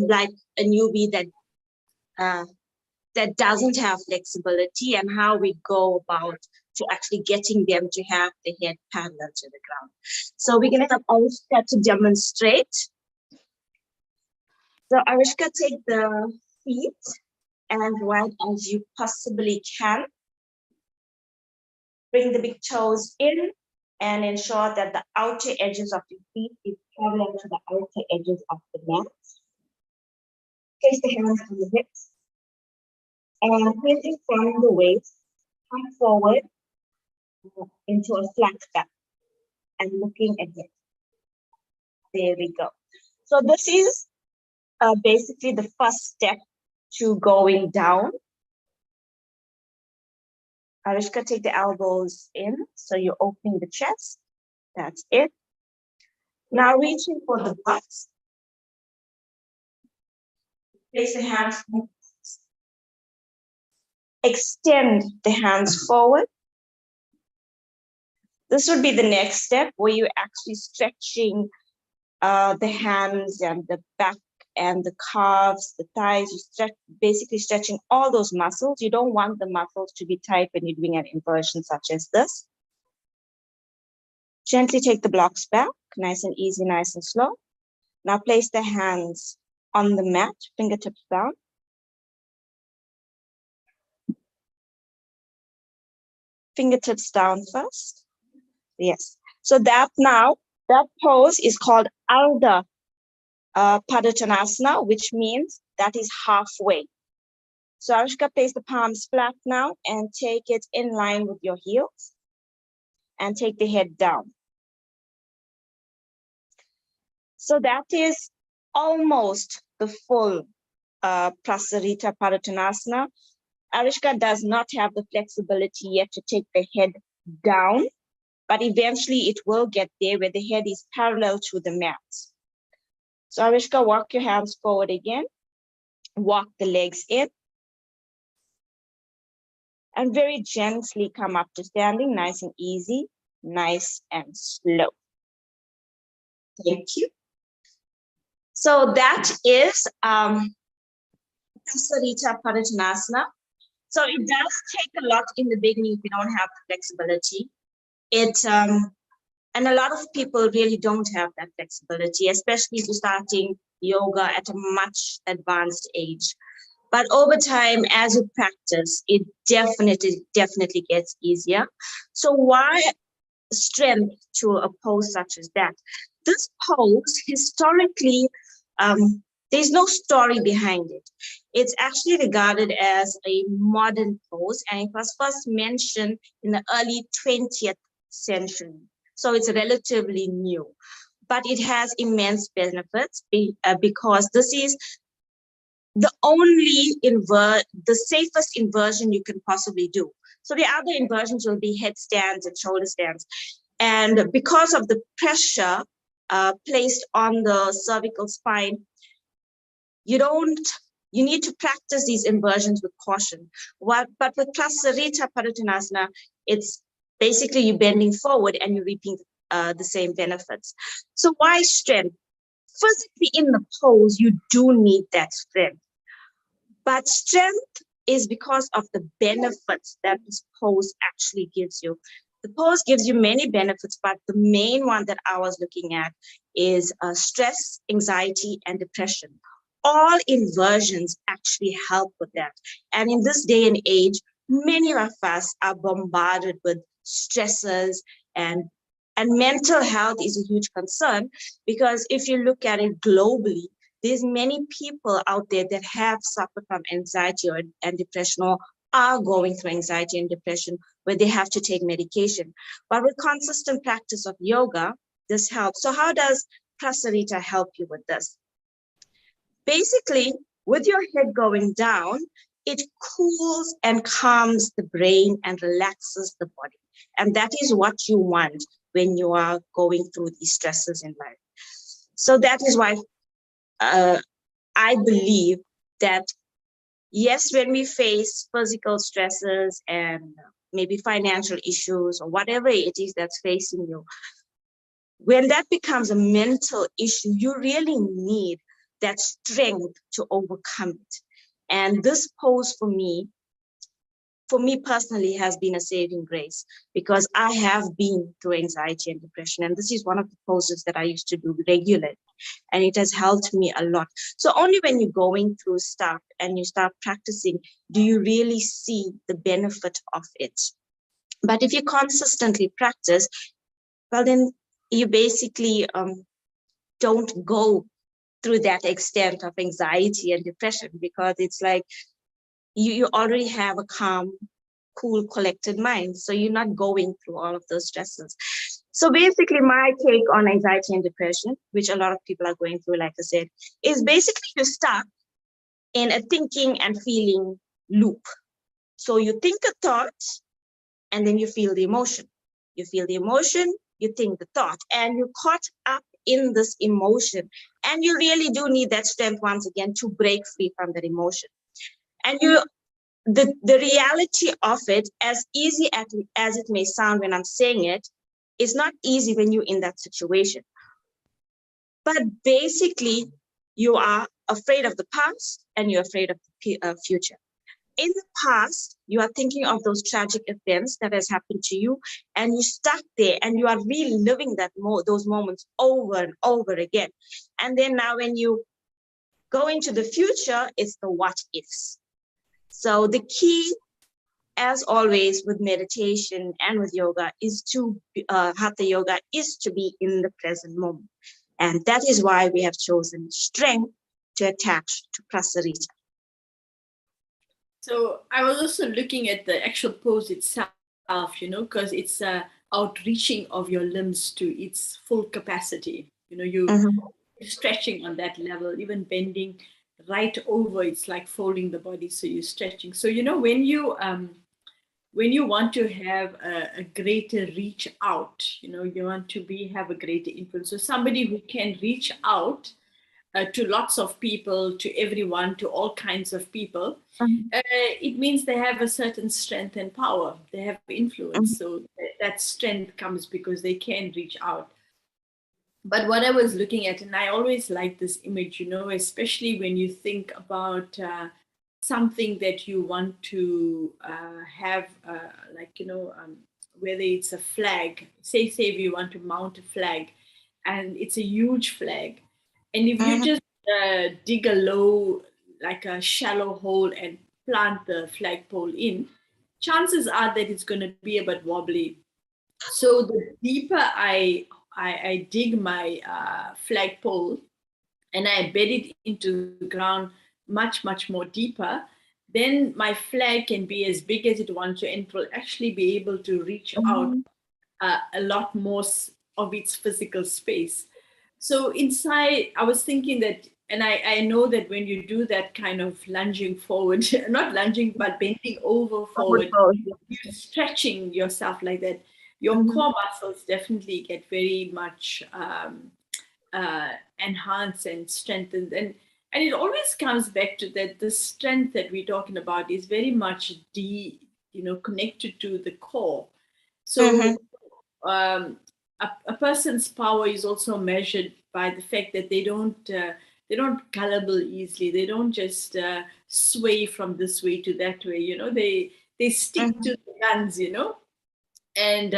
like a newbie that doesn't have flexibility, and how we go about to actually getting them to have the head parallel to the ground. So we're going to have Arishka to demonstrate. So Arishka, take the feet as wide as you possibly can. Bring the big toes in and ensure that the outer edges of your feet is parallel to the outer edges of the mat. Place the hands on the hips. And pointing from the waist, come forward into a flat back and looking ahead. There we go. So this is basically the first step to going down. Arishka, take the elbows in, so you're opening the chest. That's it. Now reaching for the butt. Place the hands. Extend the hands forward. This would be the next step where you're actually stretching the hands and the back and the calves, the thighs. You stretch, basically stretching all those muscles. You don't want the muscles to be tight when you're doing an inversion such as this. Gently take the blocks back, nice and easy, nice and slow. Now place the hands on the mat, fingertips down. Fingertips down first. Yes. So that pose is called Ardha Padottanasana, which means that is halfway. So Arishka, place the palms flat now and take it in line with your heels and take the head down. So that is almost the full Prasarita Padottanasana. Arishka does not have the flexibility yet to take the head down, but eventually it will get there where the head is parallel to the mat. So Arishka, walk your hands forward again. Walk the legs in. And very gently come up to standing, nice and easy, nice and slow. Thank you. So that is Prasarita Padottanasana. So it does take a lot in the beginning if you don't have the flexibility. And a lot of people really don't have that flexibility, especially if you're starting yoga at a much advanced age. But over time, as you practice, it definitely gets easier. So why strength to a pose such as that? This pose, historically, there's no story behind it. It's actually regarded as a modern pose, and it was first mentioned in the early 20th century. So it's relatively new, but it has immense benefits because this is the safest inversion you can possibly do. So the other inversions will be headstands and shoulder stands. And because of the pressure placed on the cervical spine, you need to practice these inversions with caution. But with Prasarita Padottanasana, it's basically you bending forward and you're reaping the same benefits. So why strength? Physically in the pose, you do need that strength. But strength is because of the benefits that this pose actually gives you. The pose gives you many benefits, but the main one that I was looking at is stress, anxiety, and depression. All inversions actually help with that. And in this day and age, many of us are bombarded with stresses, and mental health is a huge concern, because if you look at it globally, there's many people out there that have suffered from anxiety and depression, or are going through anxiety and depression where they have to take medication. But with consistent practice of yoga, this helps. So how does Prasarita help you with this? Basically, with your head going down, it cools and calms the brain and relaxes the body. And that is what you want when you are going through these stresses in life. So that is why I believe that, yes, when we face physical stresses and maybe financial issues or whatever it is that's facing you, when that becomes a mental issue, you really need that strength to overcome it. And this pose for me personally has been a saving grace, because I have been through anxiety and depression. And this is one of the poses that I used to do regularly. And it has helped me a lot. So only when you're going through stuff and you start practicing, do you really see the benefit of it. But if you consistently practice, well, then you basically don't go through that extent of anxiety and depression, because it's like you already have a calm, cool, collected mind. So you're not going through all of those stresses. So basically my take on anxiety and depression, which a lot of people are going through, like I said, is basically you're stuck in a thinking and feeling loop. So you think a thought and then you feel the emotion. You feel the emotion, you think the thought, and you're caught up in this emotion. And you really do need that strength once again to break free from that emotion. And the reality of it, as easy as it may sound when I'm saying it, is not easy when you're in that situation. But basically, you are afraid of the past and you're afraid of the future. In the past, you are thinking of those tragic events that has happened to you, and you're stuck there and you are reliving those moments over and over again. And then now when you go into the future, it's the what ifs. So the key, as always with meditation and with yoga, is to hatha yoga is to be in the present moment. And that is why we have chosen strength to attach to prasarita. So I was also looking at the actual pose itself, because it's outreaching of your limbs to its full capacity. You're stretching on that level, even bending right over. It's like folding the body, so you're stretching. So when you want to have a greater reach out, you want to have a greater influence. So somebody who can reach out to lots of people, to everyone, to all kinds of people, it means they have a certain strength and power. They have influence. So that strength comes because they can reach out. But what I was looking at, and I always like this image, especially when you think about something that you want to have, whether it's a flag, say if you want to mount a flag, and it's a huge flag. And if you just dig a low, like a shallow hole and plant the flagpole in, chances are that it's going to be a bit wobbly. So the deeper I dig my flagpole and I bed it into the ground much more deeper, then my flag can be as big as it wants to, and it will actually be able to reach out a lot more of its physical space. So inside, I was thinking that, and I know that when you do that kind of lunging forward, not lunging, but bending over forward, you're stretching yourself like that. Your core muscles definitely get very much enhanced and strengthened. And it always comes back to that the strength that we're talking about is very much connected to the core. So a person's power is also measured by the fact that they don't gullible easily. They don't just sway from this way to that way. They stick to the guns. And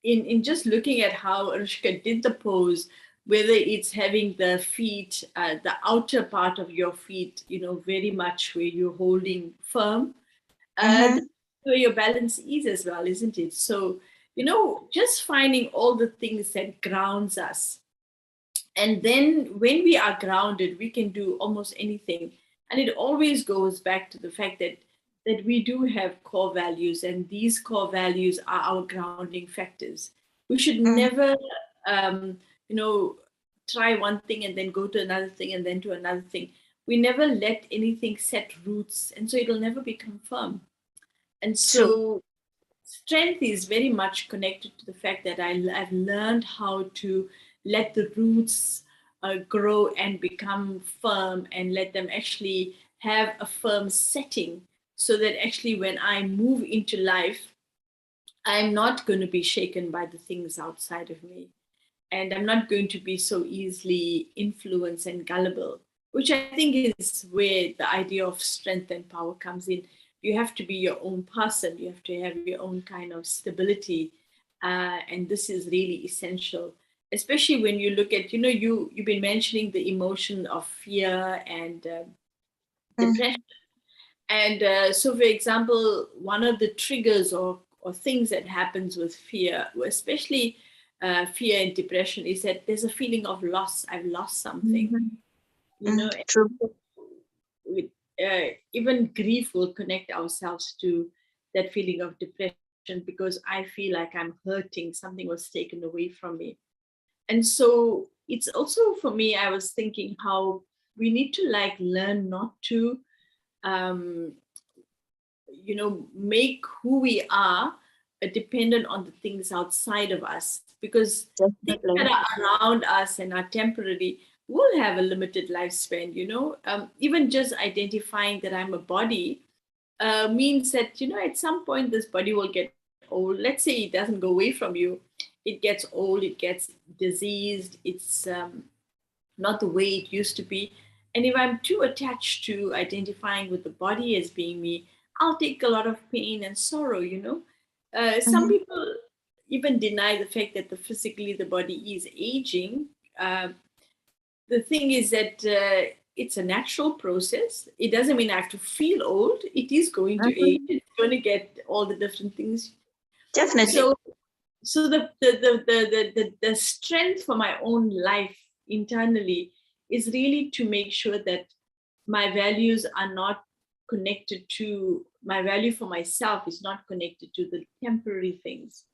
in just looking at how Anushka did the pose, whether it's having the feet, the outer part of your feet, very much where you're holding firm, where your balance is as well, isn't it? So, just finding all the things that grounds us. And then when we are grounded, we can do almost anything. And it always goes back to the fact that we do have core values, and these core values are our grounding factors. We should never, try one thing and then go to another thing and then to another thing. We never let anything set roots, and so it'll never become firm. And so strength is very much connected to the fact that I've learned how to let the roots grow and become firm, and let them actually have a firm setting, so that actually when I move into life, I'm not going to be shaken by the things outside of me. and I'm not going to be so easily influenced and gullible, which I think is where the idea of strength and power comes in. You have to be your own person, you have to have your own kind of stability. And this is really essential, especially when you look at, you've been mentioning the emotion of fear and Mm, depression. And so, for example, one of the triggers or things that happens with fear, especially fear and depression, is that there's a feeling of loss. I've lost something, mhm, you know. true. With, even grief will connect ourselves to that feeling of depression, because I feel like I'm hurting, something was taken away from me. And so it's also, for me, I was thinking how we need to like learn not to um, make who we are dependent on the things outside of us, because things that Definitely. are around us and are temporary will have a limited lifespan. Even just identifying that I'm a body means that, at some point this body will get old. Let's say it doesn't go away from you, it gets old, it gets diseased, it's not the way it used to be. And if I'm too attached to identifying with the body as being me, I'll take a lot of pain and sorrow. Some Mhm, people even deny the fact that physically the body is aging. Uh, the thing is that it's a natural process. It doesn't mean I have to feel old. It is going to age. mhm. It's going to get all the different things. Definitely. So so the strength for my own life internally is really to make sure that my values are not connected to my value for myself is not connected to the temporary things,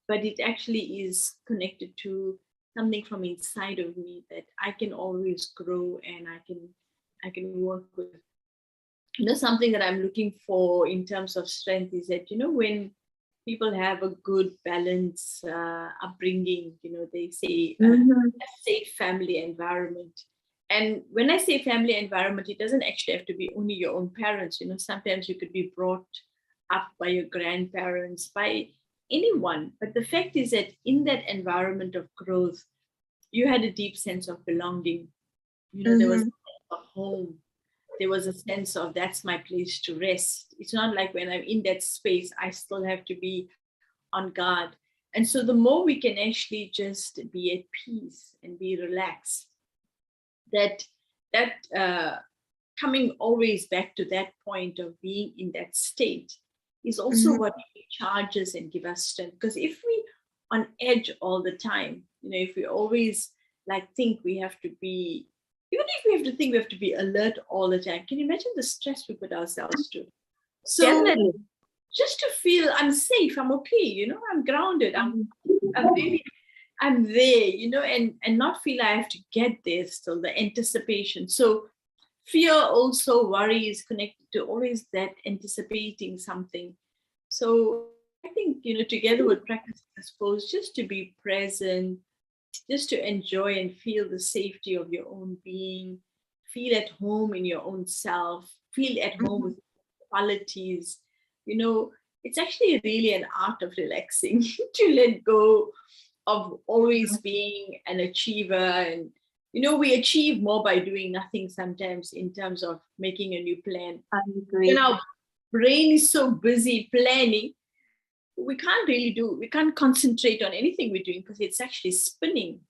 but it actually is connected to something from inside of me that I can always grow and I can work with. Something that I'm looking for in terms of strength is that, when people have a good balance upbringing, they say Mhm, a safe family environment. And when I say family environment, it doesn't actually have to be only your own parents. Sometimes you could be brought up by your grandparents, by anyone. But the fact is that in that environment of growth, you had a deep sense of belonging. There was a mhm. sense of home. There was a sense of that's my place to rest. It's not like when I'm in that space, I still have to be on guard. And so the more we can actually just be at peace and be relaxed, that coming always back to that point of being in that state is also Mhm. what charges and give us strength. Because if we on edge all the time, if we always like think we have to be, even if we have to think we have to be alert all the time, can you imagine the stress we put ourselves to? So Definitely. just to feel I'm safe, I'm okay, I'm grounded, i'm Mhm. i'm really I'm there, and not feel I have to get there still, the anticipation. So fear also, worry is connected to always that anticipating something. So I think, together with practice, I suppose, just to be present, just to enjoy and feel the safety of your own being, feel at home in your own self, feel at home Mhm. with qualities. You know, it's actually really an art of relaxing to let go of always being an achiever. And, we achieve more by doing nothing sometimes in terms of making a new plan. I When agree. our brain is so busy planning, we can't concentrate on anything we're doing because it's actually spinning.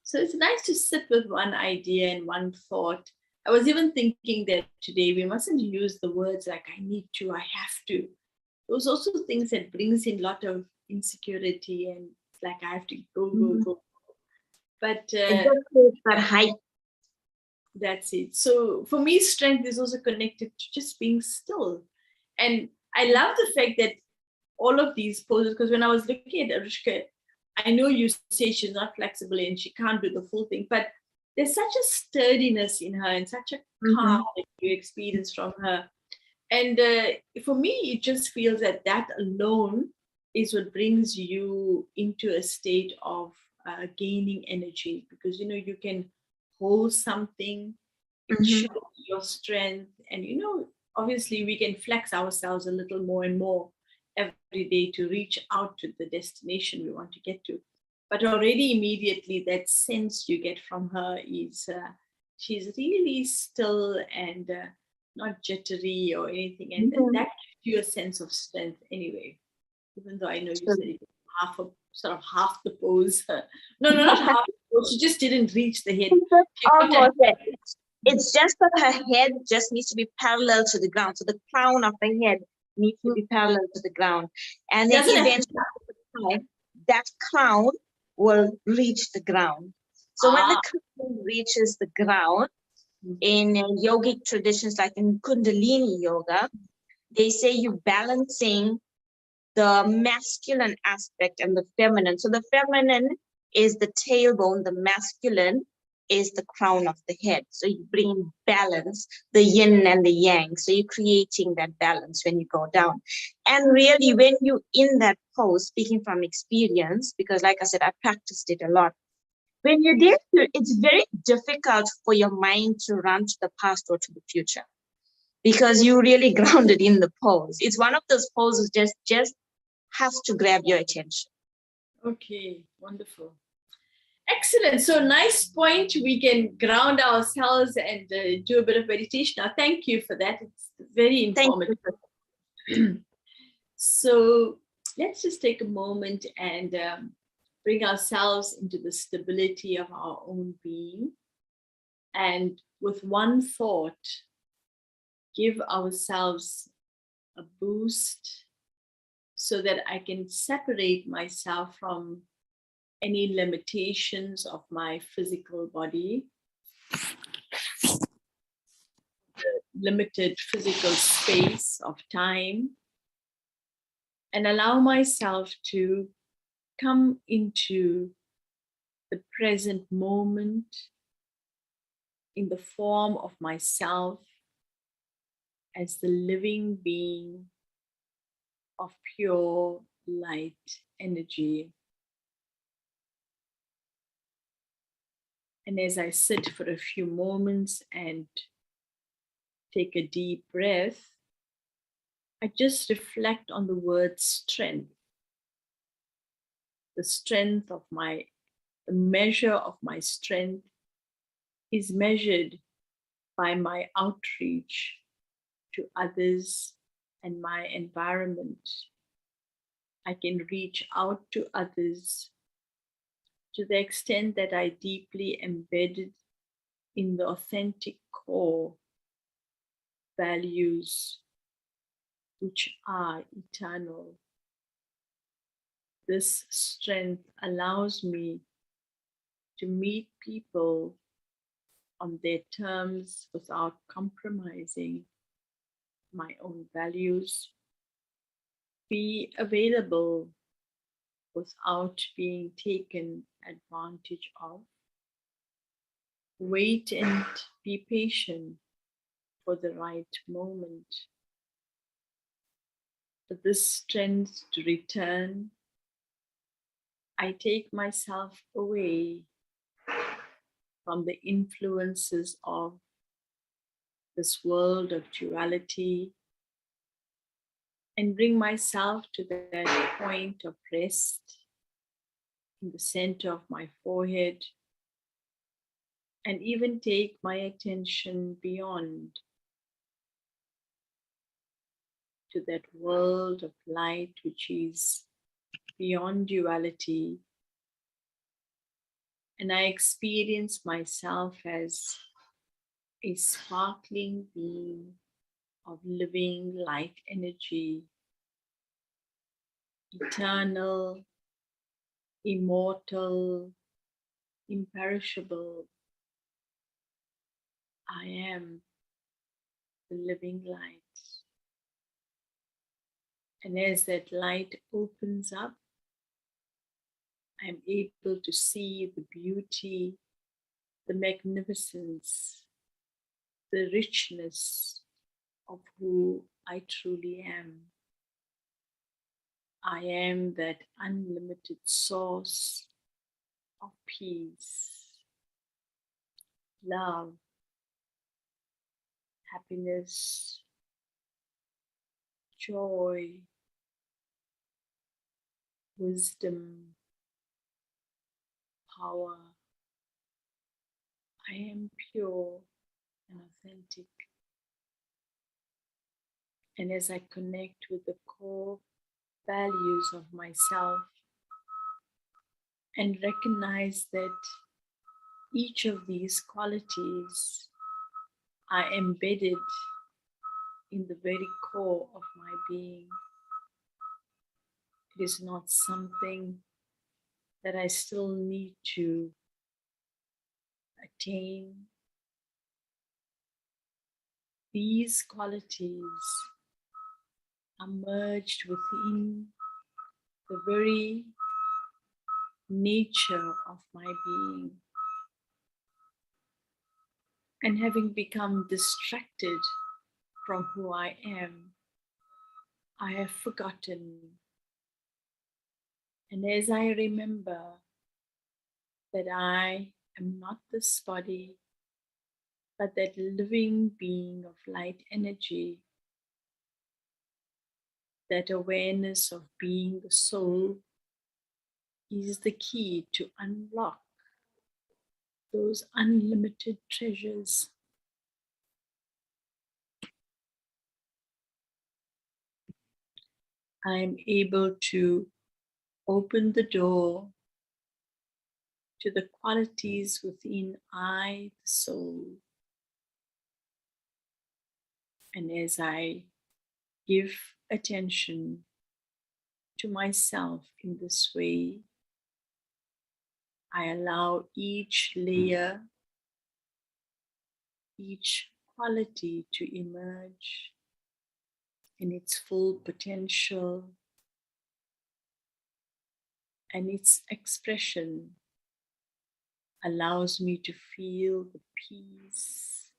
So it's nice to sit with one idea and one thought. I was even thinking that today we mustn't use the words like I need to, I have to. Those also things that brings in a lot of insecurity, and it's like I have to go, go, Mhm. go. But It just takes that hype. that's it. So for me, strength is also connected to just being still. And I love the fact that all of these poses, because when I was looking at Arushka, I know you say she's not flexible and she can't do the full thing, but there's such a sturdiness in her and such a calm Mhm. that you experience from her. And for me, it just feels that that alone is what brings you into a state of gaining energy, because you can hold something, it shows Mhm. your strength, and obviously we can flex ourselves a little more and more every day to reach out to the destination we want to get to. but already immediately that sense you get from her is she's really still and not jittery or anything, and that gives you a sense of strength anyway. Even though I know you said it was half the pose. No, not half the pose. She just didn't reach the head. Almost it. It's just that her head just needs to be parallel to the ground. So the crown of the head needs to be parallel to the ground. And then eventually that crown will reach the ground. So when the crown reaches the ground, in yogic traditions like in Kundalini yoga, they say you're balancing the masculine aspect and the feminine. So the feminine is the tailbone, the masculine is the crown of the head. So you bring balance, the yin and the yang. So you're creating that balance when you go down. And really, when you're in that pose, speaking from experience, because like I said, I practiced it a lot. When you're there, it's very difficult for your mind to run to the past or to the future, because you're really grounded in the pose. It's one of those poses just has to grab your attention. Okay, wonderful. Excellent. So nice point. We can ground ourselves and do a bit of meditation. Now, thank you for that. It's very informative. So let's just take a moment and bring ourselves into the stability of our own being. And with one thought, give ourselves a boost so that I can separate myself from any limitations of my physical body, the limited physical space of time, and allow myself to come into the present moment in the form of myself as the living being of pure light energy. And as I sit for a few moments and take a deep breath, I just reflect on the word strength. The strength of the measure of my strength is measured by my outreach to others and my environment. I can reach out to others to the extent that I deeply embedded in the authentic core values which are eternal. This strength allows me to meet people on their terms without compromising my own values, be available without being taken advantage of, wait and be patient for the right moment. For this strength to return, I take myself away from the influences of this world of duality and bring myself to that point of rest in the center of my forehead, and even take my attention beyond to that world of light which is beyond duality. And I experience myself as a sparkling being of living light energy, eternal, immortal, imperishable. I am the living light. And as that light opens up, I'm able to see the beauty, the magnificence, the richness of who I truly am. I am that unlimited source of peace, love, happiness, joy, wisdom, power. I am pure and authentic. And as I connect with the core values of myself and recognize that each of these qualities are embedded in the very core of my being, it is not something that I still need to attain. These qualities are merged within the very nature of my being. And having become distracted from who I am, I have forgotten. And as I remember that I am not this body, but that living being of light energy, that awareness of being the soul is the key to unlock those unlimited treasures. I am able to open the door to the qualities within I, the soul. And as I give attention to myself in this way, I allow each layer, each quality to emerge in its full potential and its expression allows me to feel the peace,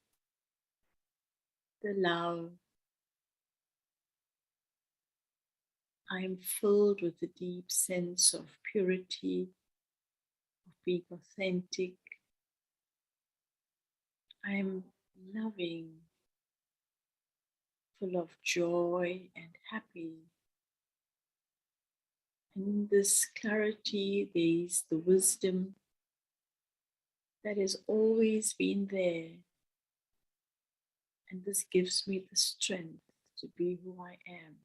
the love. I am filled with a deep sense of purity, of being authentic. I am loving, full of joy and happy. And in this clarity, there is the wisdom that has always been there. And this gives me the strength to be who I am,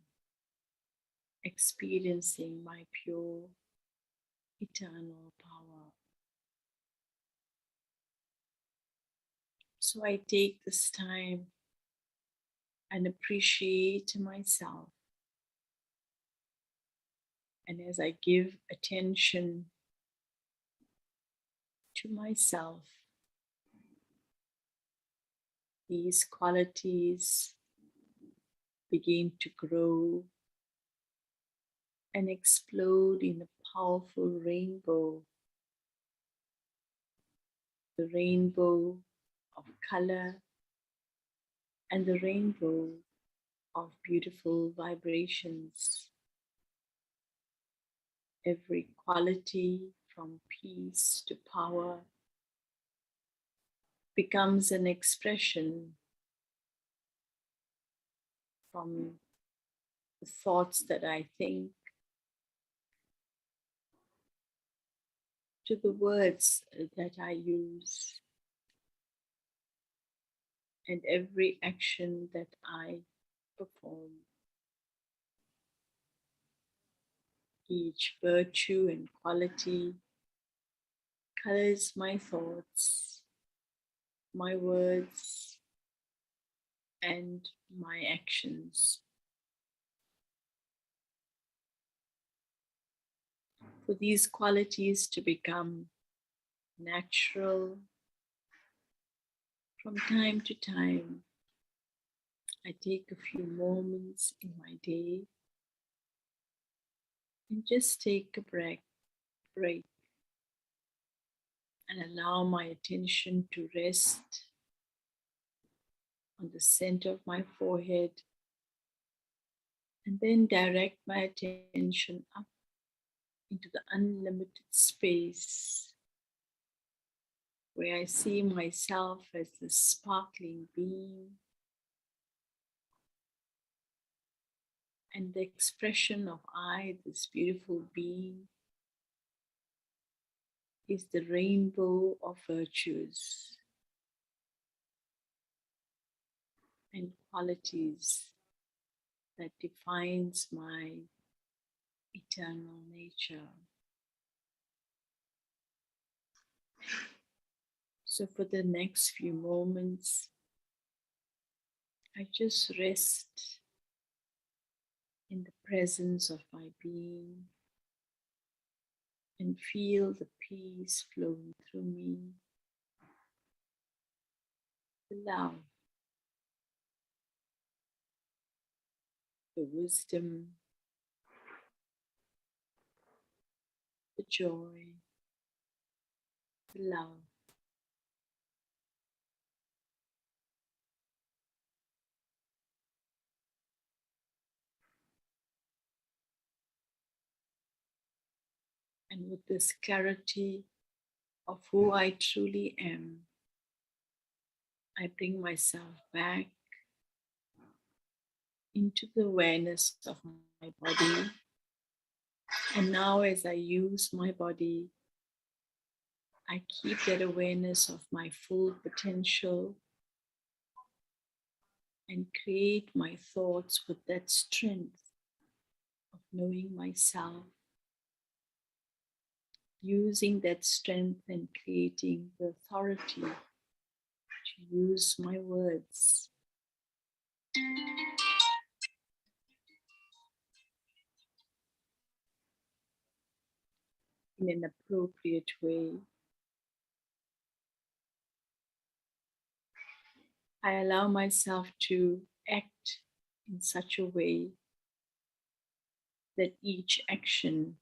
experiencing my pure, eternal power. So I take this time and appreciate myself. And as I give attention to myself, these qualities begin to grow and explode in a powerful rainbow, the rainbow of color and the rainbow of beautiful vibrations. Every quality from peace to power becomes an expression from the thoughts that I think to the words that I use and every action that I perform. Each virtue and quality colors my thoughts, my words, and my actions. For these qualities to become natural, from time to time, I take a few moments in my day and just take a break and allow my attention to rest on the center of my forehead and then direct my attention up into the unlimited space where I see myself as the sparkling being and the expression of I, this beautiful being, is the rainbow of virtues and qualities that defines my eternal nature. So for the next few moments, I just rest in the presence of my being and feel the peace flowing through me, the love, the wisdom, the joy, the love. And with this clarity of who I truly am, I bring myself back into the awareness of my body. And now, as I use my body, I keep that awareness of my full potential and create my thoughts with that strength of knowing myself, using that strength and creating the authority to use my words in an appropriate way. I allow myself to act in such a way that each action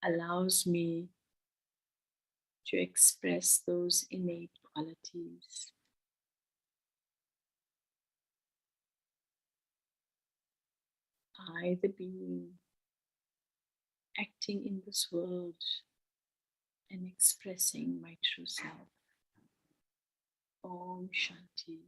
allows me to express those innate qualities. I, the being, acting in this world and expressing my true self. Om Shanti.